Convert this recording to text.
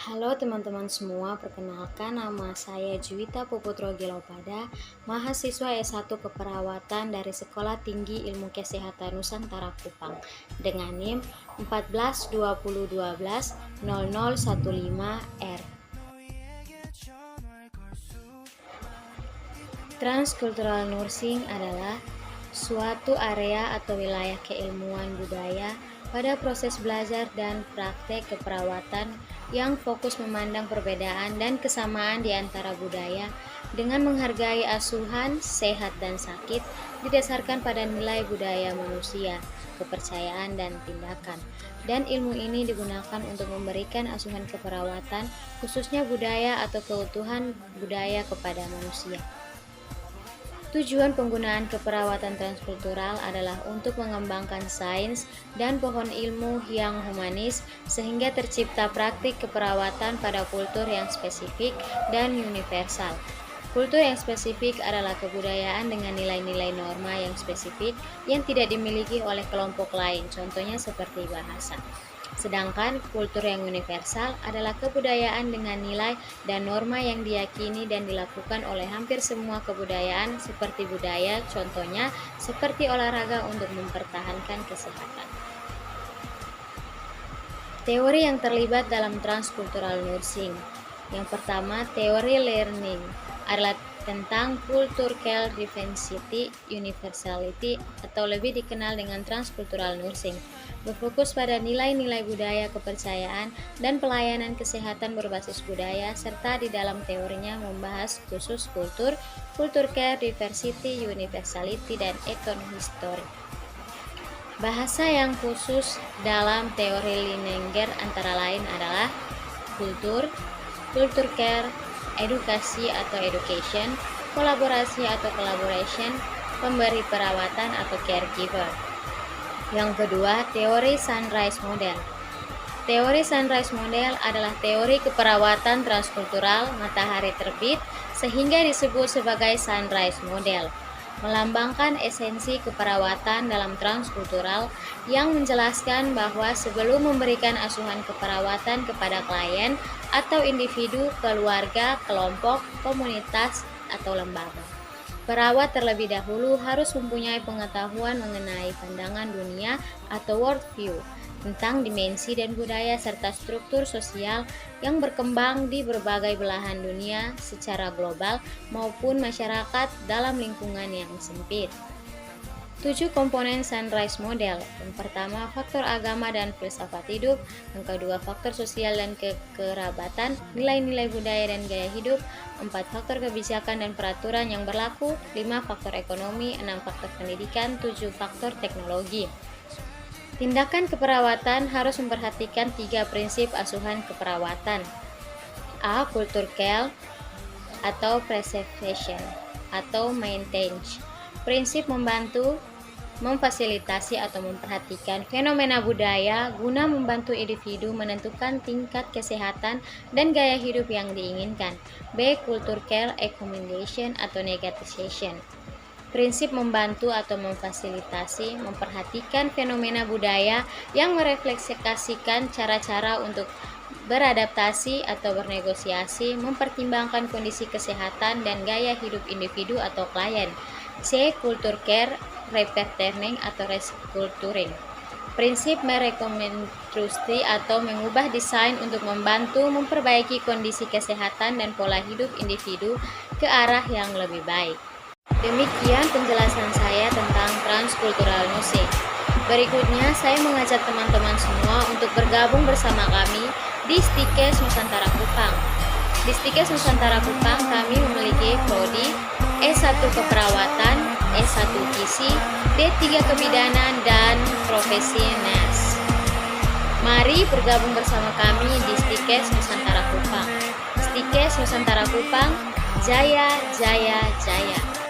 Halo teman-teman semua, perkenalkan nama saya Juwita Puputro Gilopada, mahasiswa S1 Keperawatan dari Sekolah Tinggi Ilmu Kesehatan Nusantara Kupang dengan NIM 1420120015R. Transcultural nursing adalah suatu area atau wilayah keilmuan budaya pada proses belajar dan praktek keperawatan yang fokus memandang perbedaan dan kesamaan di antara budaya dengan menghargai asuhan, sehat dan sakit didasarkan pada nilai budaya manusia, kepercayaan dan tindakan. Dan ilmu ini digunakan untuk memberikan asuhan keperawatan khususnya budaya atau keutuhan budaya kepada manusia. Tujuan penggunaan keperawatan transkultural adalah untuk mengembangkan sains dan pohon ilmu yang humanis sehingga tercipta praktik keperawatan pada kultur yang spesifik dan universal. Kultur yang spesifik adalah kebudayaan dengan nilai-nilai norma yang spesifik yang tidak dimiliki oleh kelompok lain, contohnya seperti bahasa. Sedangkan kultur yang universal adalah kebudayaan dengan nilai dan norma yang diyakini dan dilakukan oleh hampir semua kebudayaan seperti budaya, contohnya seperti olahraga untuk mempertahankan kesehatan. Teori yang terlibat dalam transcultural nursing. Yang pertama, teori learning adalah tentang cultural diversity universality atau lebih dikenal dengan transcultural nursing, berfokus pada nilai-nilai budaya, kepercayaan, dan pelayanan kesehatan berbasis budaya, serta di dalam teorinya membahas khusus kultur, culture care, diversity, universality, dan ethnohistory. Bahasa yang khusus dalam teori Linenger antara lain adalah kultur, culture care, edukasi atau education, kolaborasi atau collaboration, pemberi perawatan atau caregiver. Yang kedua, teori Sunrise Model. Teori Sunrise Model adalah teori keperawatan transkultural matahari terbit sehingga disebut sebagai Sunrise Model, melambangkan esensi keperawatan dalam transkultural yang menjelaskan bahwa sebelum memberikan asuhan keperawatan kepada klien atau individu, keluarga, kelompok, komunitas, atau lembaga, perawat terlebih dahulu harus mempunyai pengetahuan mengenai pandangan dunia atau worldview tentang dimensi dan budaya serta struktur sosial yang berkembang di berbagai belahan dunia secara global maupun masyarakat dalam lingkungan yang sempit. 7 komponen Sunrise Model. Yang pertama, faktor agama dan filsafat hidup. Yang kedua, faktor sosial dan kekerabatan, nilai-nilai budaya dan gaya hidup. 4 faktor kebijakan dan peraturan yang berlaku. 5 faktor ekonomi. 6 faktor pendidikan. 7 faktor teknologi. Tindakan keperawatan harus memperhatikan 3 prinsip asuhan keperawatan. A. Culture care atau preservation atau maintenance. Prinsip membantu, memfasilitasi atau memperhatikan fenomena budaya guna membantu individu menentukan tingkat kesehatan dan gaya hidup yang diinginkan. B. Culture care accommodation atau negation. Prinsip membantu atau memfasilitasi, memperhatikan fenomena budaya yang merefleksikan cara-cara untuk beradaptasi atau bernegosiasi, mempertimbangkan kondisi kesehatan dan gaya hidup individu atau klien. C. Culture care repattering atau reculturing. Prinsip merekonstruksi atau mengubah desain untuk membantu memperbaiki kondisi kesehatan dan pola hidup individu ke arah yang lebih baik. Demikian penjelasan saya tentang transcultural nursing. Berikutnya saya mengajak teman-teman semua untuk bergabung bersama kami di Stikes Nusantara Kupang. Di Stikes Nusantara Kupang kami memiliki prodi S1 Keperawatan, S1 Gizi, D3 Kebidanan, dan profesi nurse. Mari bergabung bersama kami di Stikes Nusantara Kupang. Stikes Nusantara Kupang, Jaya, Jaya, Jaya.